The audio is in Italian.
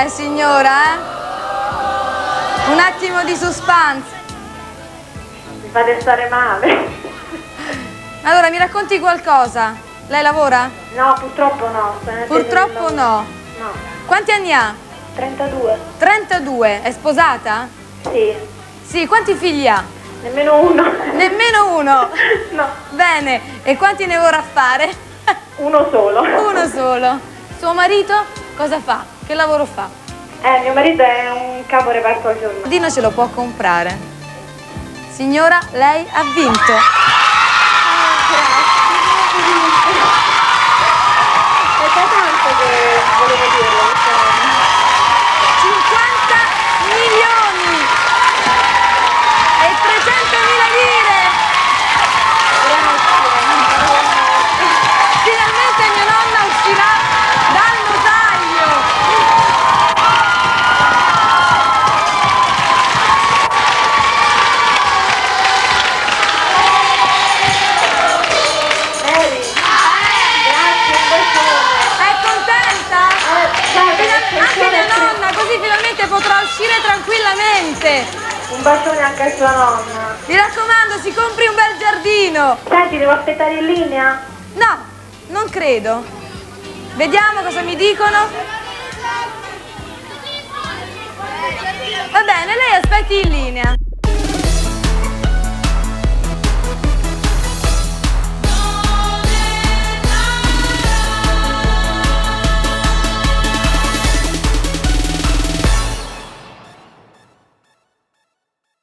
Signora, un attimo di suspense. Mi fate stare male. Allora, mi racconti qualcosa? Lei lavora? No, purtroppo no. Purtroppo no. No. Quanti anni ha? 32. 32. È sposata? Sì. Sì, quanti figli ha? Nemmeno uno. Nemmeno uno? No. Bene, e quanti ne vorrà fare? Uno solo. Uno solo. Suo marito cosa fa? Che lavoro fa? Mio marito è un capo reparto al giornale. Dino ce lo può comprare. Signora, lei ha vinto. È da tanto che volevo dirlo. 50 milioni e 300.000 lire. Finalmente mia nonna uscirà dal notaio. Mary, grazie, un bacione. È contenta? Anche mia nonna, così finalmente potrà uscire tranquillamente. Un bacione anche a sua nonna. Mi raccomando, si compri un bel giardino. Senti, devo aspettare in linea? No, non credo. Vediamo cosa mi dicono. Va bene, lei aspetti in linea.